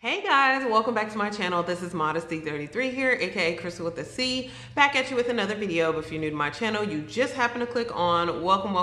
Hey guys, welcome back to my channel. This is Modesty33 here, aka Crystal with a C, back at you with another video. But if you're new to my channel, you just happen to click on welcome.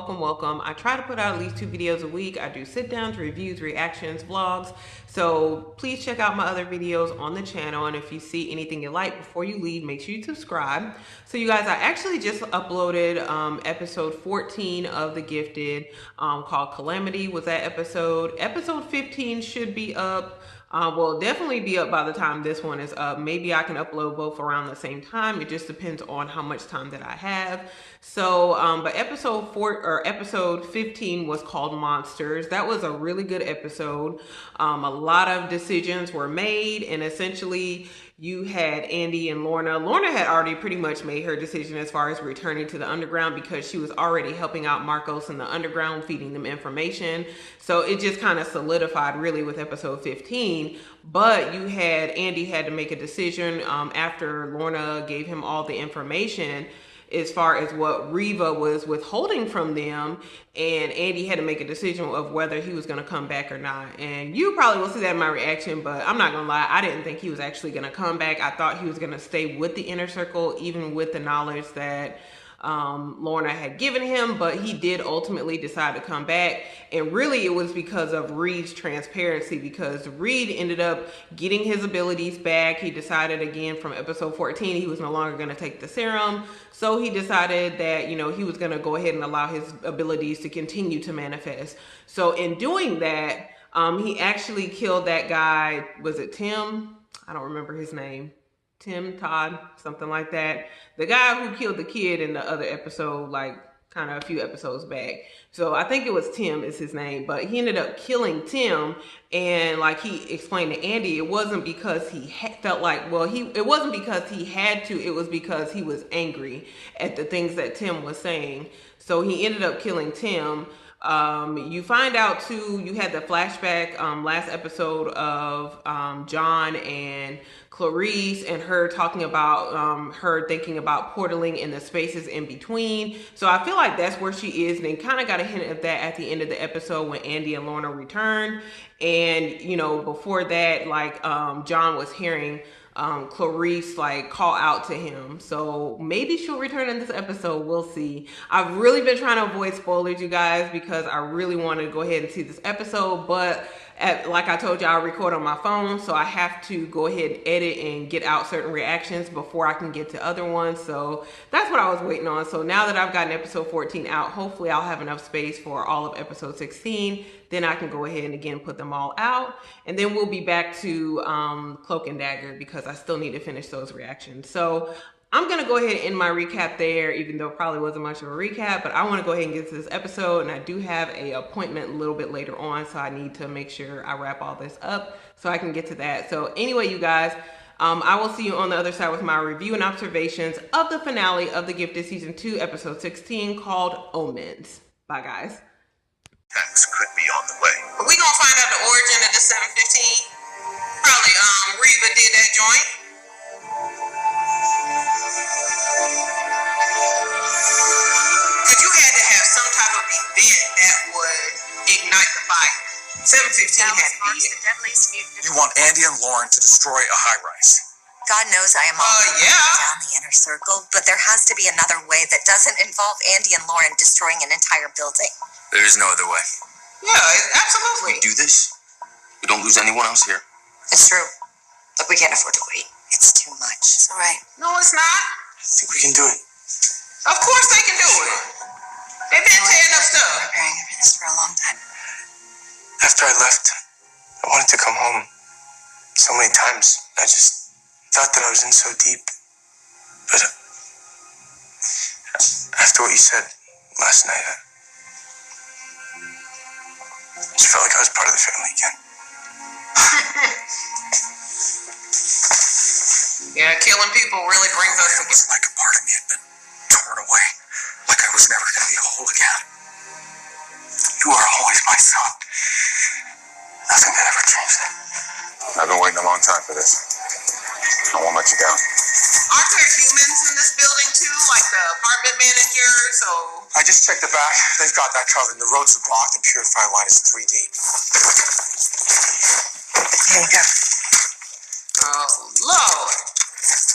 I try to put out at least 2 videos a week. I do sit downs, reviews, reactions, vlogs. So please check out my other videos on the channel, and if you see anything you like before you leave, make sure you subscribe. So you guys, I actually just uploaded episode 14 of The Gifted, called Calamity was that episode. Episode 15 should be up. Will definitely be up by the time this one is up. Maybe I can upload both around the same time. It just depends on how much time that I have. So, but episode 15 was called Monsters. That was a really good episode. A lot of decisions were made, and essentially you had Andy and Lorna. Lorna had already pretty much made her decision as far as returning to the underground because she was already helping out Marcos in the underground, feeding them information. So it just kind of solidified really with episode 15. But you had Andy had to make a decision after Lorna gave him all the information as far as what Reva was withholding from them, and Andy had to make a decision of whether he was going to come back or not. And you probably will see that in my reaction, but I'm not gonna lie, I didn't think he was actually going to come back. I thought he was going to stay with the inner circle, even with the knowledge that Lorna had given him, but he did ultimately decide to come back. And really it was because of Reed's transparency, because Reed ended up getting his abilities back. He decided again from episode 14 he was no longer going to take the serum, so he decided that, you know, he was going to go ahead and allow his abilities to continue to manifest. So in doing that, he actually killed that guy. Was it Tim? I don't remember his name. Tim, Todd, something like that. The guy who killed the kid in the other episode, like kind of a few episodes back. So I think it was Tim is his name, but he ended up killing Tim. And like he explained to Andy, it wasn't because he felt like, well, it wasn't because he had to, it was because he was angry at the things that Tim was saying. So he ended up killing Tim. You find out too, you had the flashback last episode of John and Clarice and her talking about her thinking about portaling in the spaces in between. So I feel like that's where she is, and they kind of got a hint of that at the end of the episode when Andy and Lorna returned. And you know, before that, like John was hearing Clarice like call out to him. So maybe she'll return in this episode. We'll see. I've really been trying to avoid spoilers, you guys, because I really want to go ahead and see this episode, but like I told you, I record on my phone, so I have to go ahead and edit and get out certain reactions before I can get to other ones. So that's what I was waiting on. So now that I've gotten episode 14 out, hopefully I'll have enough space for all of episode 16. Then I can go ahead and again put them all out, and then we'll be back to Cloak and Dagger because I still need to finish those reactions. So I'm going to go ahead and end my recap there, even though it probably wasn't much of a recap, but I want to go ahead and get to this episode, and I do have an appointment a little bit later on, so I need to make sure I wrap all this up so I can get to that. So anyway, you guys, I will see you on the other side with my review and observations of the finale of The Gifted Season 2, Episode 16, called Omens. Bye, guys. Thanks could be on the way. We gonna find out the origin of the 715. Probably Reva did that joint. Cause you had to have some type of event that would ignite the fire. 715 had to be it. You want Andy and Lauren to destroy a high-rise. God knows I am all Yeah. down the inner circle, but there has to be another way that doesn't involve Andy and Lauren destroying an entire building. There is no other way. Yeah, absolutely. We do this, we don't lose anyone else here. It's true. Look, we can't afford to wait. It's too much. It's all right. No, it's not. I think we can do it. Of course they can do it. They've been tearing up I've been stuff. preparing for this for a long time. After I left, I wanted to come home so many times. I just thought that I was in so deep. But after what you said last night, I just felt like I was part of the family again. Yeah, killing people really brings us It was like a part of me had been torn away, like I was never going to be whole again. You are always my son. Nothing could ever change that. I've been waiting a long time for this. I won't let you down. Aren't there humans in this building too, like the apartment managers? So I just checked the back. They've got that covered. The roads are blocked. The purifier line is 3 deep. Here you go.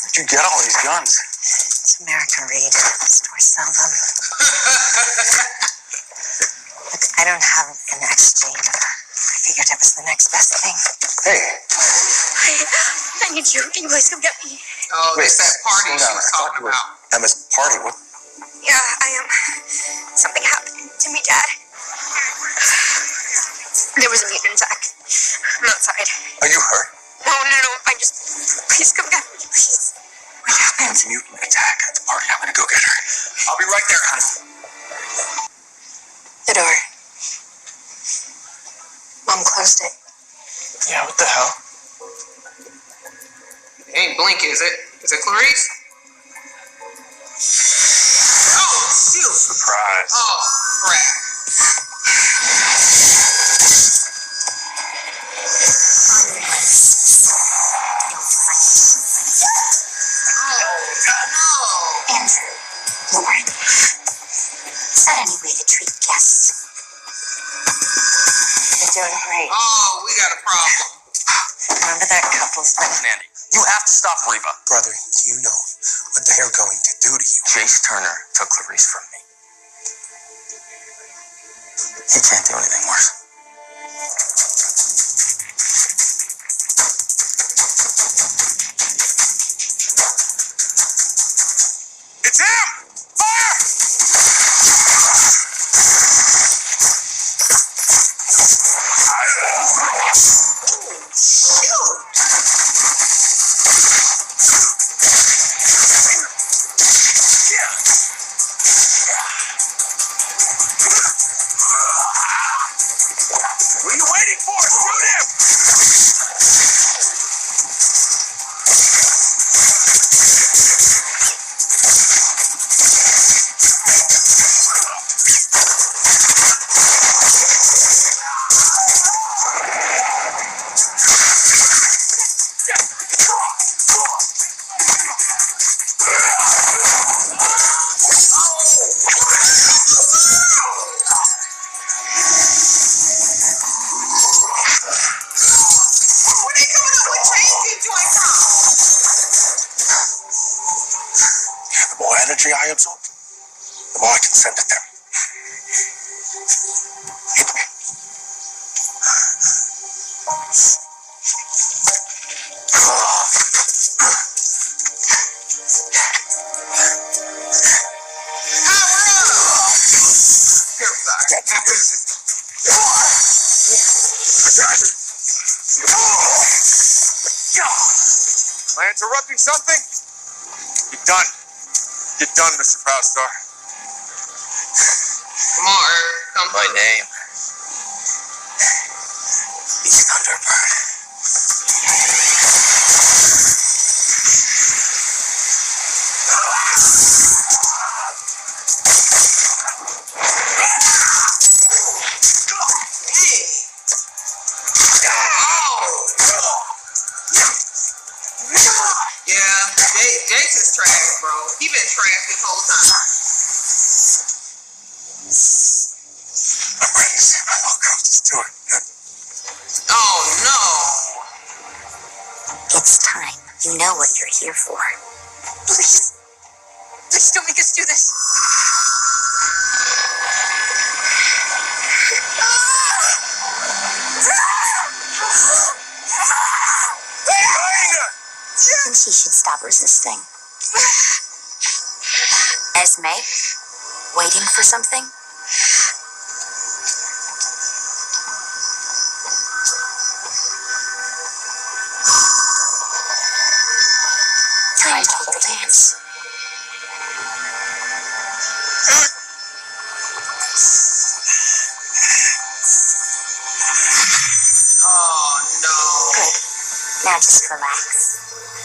Where'd you get all these guns? It's American Reed. Stores sell them. Look, I don't have an exchange. I figured it was the next best thing. Hey. I need you. Can you please come get me? Oh, it's that party she was talking about. Emma's party. What? Yeah, I am. Something happened to me, Dad. There was a mutant attack. I'm outside. Are you hurt? No, I just... Please come get me, please. What happened? Mutant attack at the party. I'm gonna go get her. I'll be right there, honey. The door. Mom closed it. Yeah, what the hell? Ain't Blink, is it? Is it Clarice? Oh, shoot. Surprise. Oh, crap. Andrew, Lauren. Is that any way to treat guests? They're doing great. Oh, we got a problem. Remember that couple's been... Nandy, you have to stop Reba. Brother, you know what they're going to do to you. Jace Turner took Clarice from me. He can't do anything worse. It's him! Fire! What are you waiting for? Shoot him! When they coming up with changing joints on? The more energy I absorb, the more I can send to them. Hit me. Here, sorry. Am I interrupting something? You're done. You're done, Mr. Proudstar. Come on, Irv. Come My through. name is Thunderbird. Hey. Oh. Yeah, Jace is trash, bro. He been trash this whole time. I'm ready to see my little girl just do it. Oh, no. It's time. You know what you're here for. Please. Please don't make us do this. Hey, Raina! And she should stop resisting. Esme? Waiting for something? Time to hold hands. Oh, no. Good. Now just relax.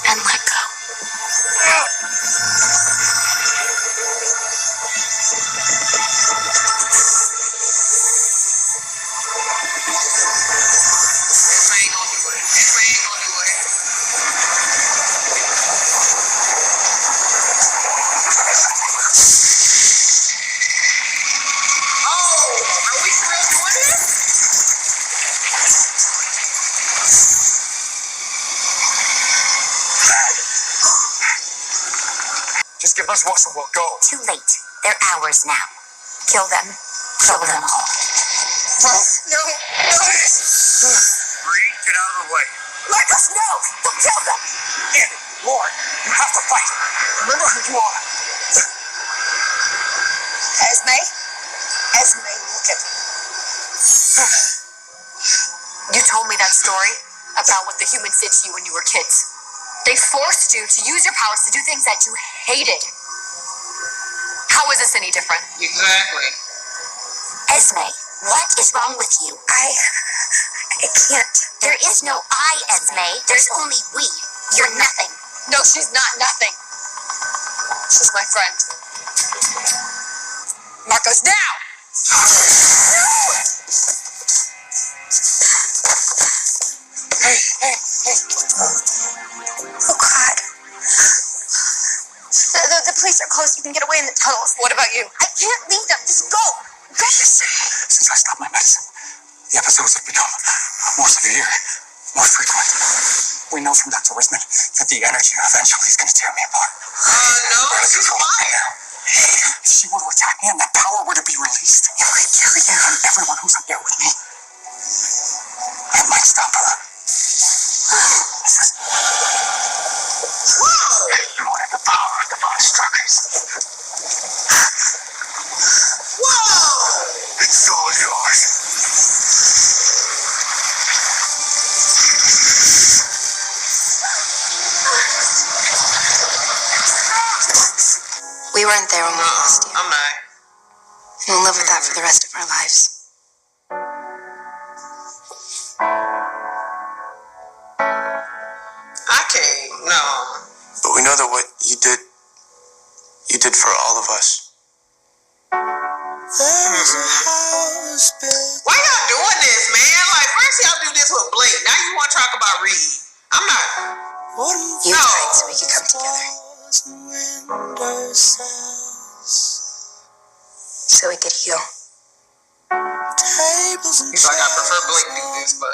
And let go. This ain't gonna do it. This ain't gonna do it. Oh, are we for real doing this? Give us once and we'll go. Too late. They're ours now. Kill them. Kill them all. No. Reed, get out of the way. Marcos, no! Don't kill them! Andy, Lauren, you have to fight. Remember who you are. Esme, look at me. You told me that story about what the humans did to you when you were kids. They forced you to use your powers to do things that you hated. How is this any different? Exactly. Esme, what is wrong with you? I can't. There is no I, Esme. There's only we. You're nothing. No, she's not nothing. She's my friend. Marcos, now! Hey. Oh, God. The police are close. You can get away in the tunnels. What about you? I can't leave them. Just go. Go. Since I stopped my medicine, the episodes have become more severe, more frequent. We know from Dr. Wisman that the energy eventually is going to tear me apart. No, she's fine. If she were to attack me and that power were to be released, it would kill you and everyone who's up there with me. It might stop her. You wanted the power of the monstruckers. Whoa! It's all yours. We weren't there when we lost you. I'm not. We'll live with that for the rest of our lives. I can't. No. But we know that what you did for all of us. Why y'all doing this, man? Like, first y'all do this with Blake. Now you want to talk about Reed. I'm not. You No. died so we could come together. So we could heal. He's like, I prefer Blake do this, but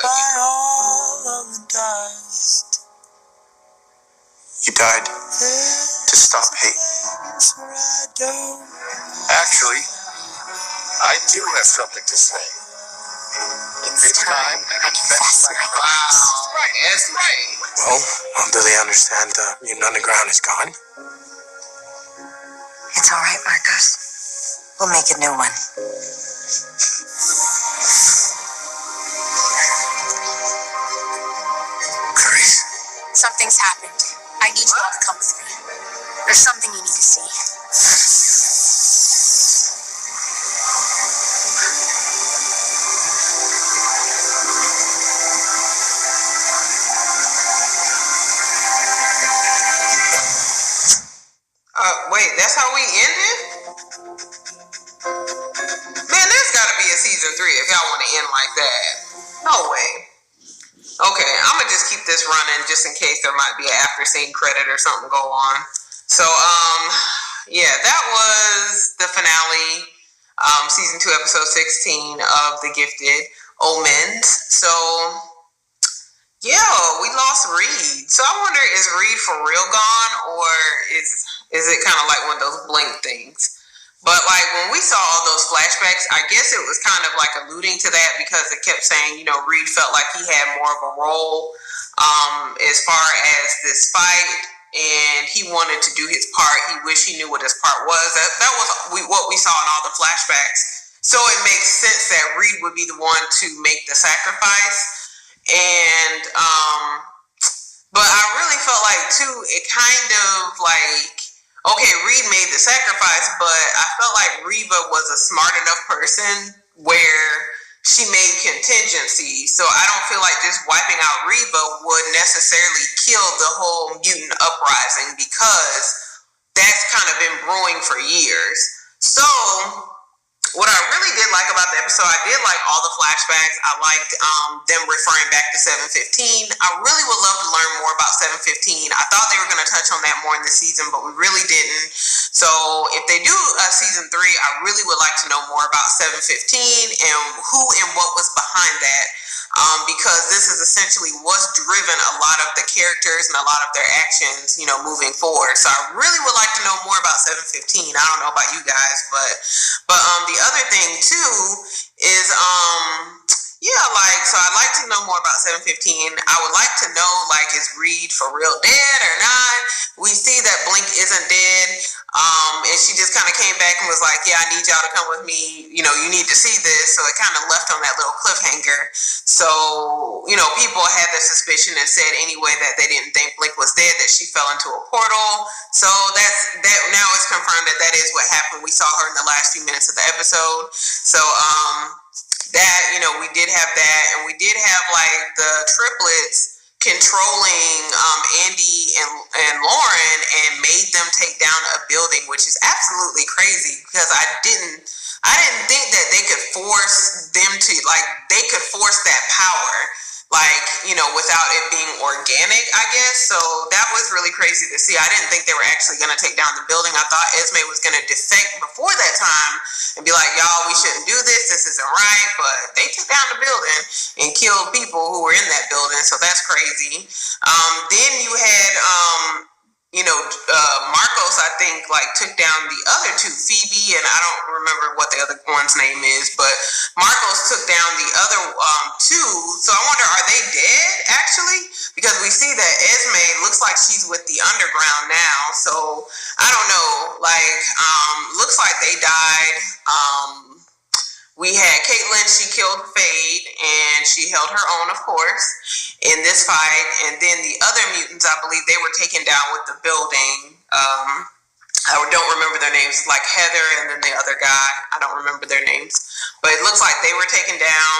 You died to stop hate. Actually, I do have something to say. It's time I confess my wow, that's right. Well, do they understand the mutant underground is gone? It's all right, Marcos. We'll make a new one. Grace. Something's happened. I need you all to come with me. There's something you need to see. Wait, that's how we ended? Man, there's gotta be a season 3 if y'all want to end like that. No way. Okay, I'm gonna just keep this running just in case there might be an after scene credit or something go on. So, yeah, that was the finale, season 2, episode 16 of The Gifted, Omens. So, yeah, we lost Reed. So I wonder, is Reed for real gone, or is it kind of like one of those blink things? But like when we saw all those flashbacks, I guess it was kind of like alluding to that because it kept saying, you know, Reed felt like he had more of a role as far as this fight, and he wanted to do his part. He wished he knew what his part was. That was what we saw in all the flashbacks. So it makes sense that Reed would be the one to make the sacrifice. And but I really felt like too, it kind of like, okay, Reed made the sacrifice, but I felt like Reva was a smart enough person where she made contingencies. So I don't feel like just wiping out Reva would necessarily kill the whole mutant uprising, because that's kind of been brewing for years. So what I really did like about the episode, I did like all the flashbacks. I liked them referring back to 715. I really would love to learn more about 715. I thought they were going to touch on that more in this season, but we really didn't. So if they do season 3, I really would like to know more about 715 and who and what was behind that. because this is essentially what's driven a lot of the characters and a lot of their actions, moving forward. So I really would like to know more about 715. I don't know about you guys, but the other thing too is so I'd like to know more about 715. I would like to know, is Reed for real dead or not? We see that Blink isn't dead. And she just kind of came back and was like, yeah, I need y'all to come with me. You need to see this. So it kind of left on that little cliffhanger. So, people had the suspicion and said anyway that they didn't think Blink was dead, that she fell into a portal. So that now it's confirmed that is what happened. We saw her in the last few minutes of the episode. So, that, we did have that, and we did have the triplets controlling Andy and Lauren and made them take down a building, which is absolutely crazy because I didn't think that they could force them to they could force that power without it being organic, I guess. So that was really crazy to see. I didn't think they were actually going to take down the building. I thought Esme was going to defect before that time and be like, y'all, we shouldn't do this. This isn't right. But they took down the building and killed people who were in that building. So that's crazy. Then you had, Marcos, I think, took down the other two, Phoebe, and I don't remember what the other one's name is, but Marcos took down the other two. So I wonder, are they dead, actually? Because we see that Esme looks like she's with the underground now. So I don't know, looks like they died. We had Caitlyn, she killed Fade, and she held her own, of course, in this fight. And then the other mutants, I believe they were taken down with the building. I don't remember their names. It's Heather and then the other guy. I don't remember their names. But it looks like they were taken down.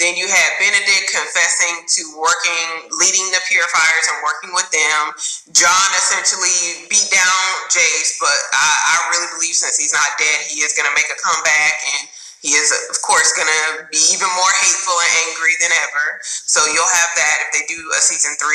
Then you had Benedict confessing to leading the purifiers and working with them. John essentially beat down Jace, but I really believe since he's not dead, he is going to make a comeback, and he is, of course, going to be even more hateful and angry than ever. So you'll have that if they do a season 3.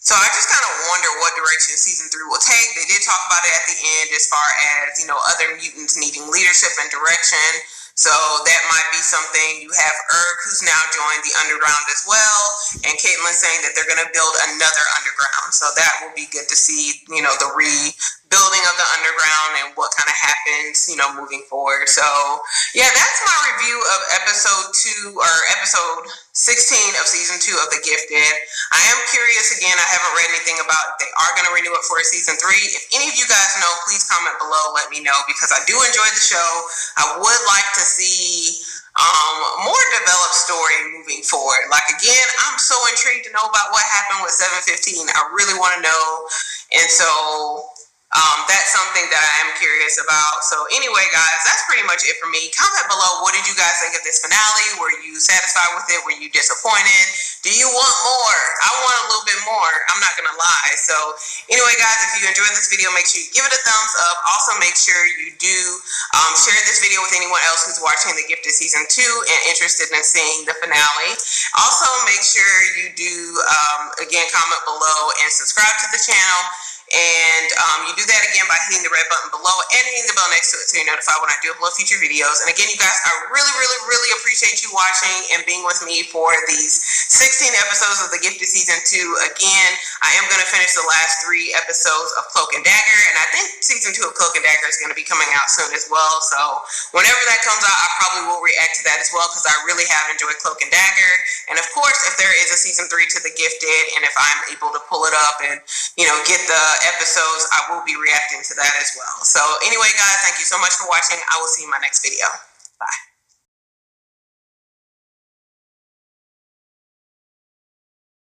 So I just kind of wonder what direction season 3 will take. They did talk about it at the end as far as, other mutants needing leadership and direction. So that might be something. You have Erg, who's now joined the underground as well, and Caitlyn saying that they're going to build another underground. So that will be good to see, the rebuilding of the underground and what kind of happens, moving forward. So yeah, that's my review of episode 16 of season 2 of The Gifted. I am curious again. I haven't read anything about if they are going to renew it for a season 3. If any of you guys know, please comment below. Let me know because I do enjoy the show. I would like to see more developed story moving forward. Again, I'm so intrigued to know about what happened with 715. I really want to know, and so that's something that I am curious about. So anyway, guys, that's pretty much it for me. Comment below, what did you guys think of this finale? Were you satisfied with it? Were you disappointed? Do you want more? I want a little bit more. I'm not gonna lie. So anyway, guys, if you enjoyed this video, make sure you give it a thumbs up. Also, make sure you do share this video with anyone else who's watching The Gifted season 2 and interested in seeing the finale. Also, make sure you do again comment below and subscribe to the channel. And you do that again by hitting the red button below and hitting the bell next to it so you're notified when I do upload future videos. And again, you guys, I really, really, really appreciate you watching and being with me for these 16 episodes of The Gifted season 2. Again, I am going to finish the last 3 episodes of Cloak and Dagger, and I think season 2 of Cloak and Dagger is going to be coming out soon as well. So whenever that comes out, I probably will react to that as well because I really have enjoyed Cloak and Dagger. And of course, if there is a season 3 to The Gifted, and if I'm able to pull it up and get the episodes, I will be reacting to that as well. So anyway, guys, thank you so much for watching. I will see you in my next video. Bye.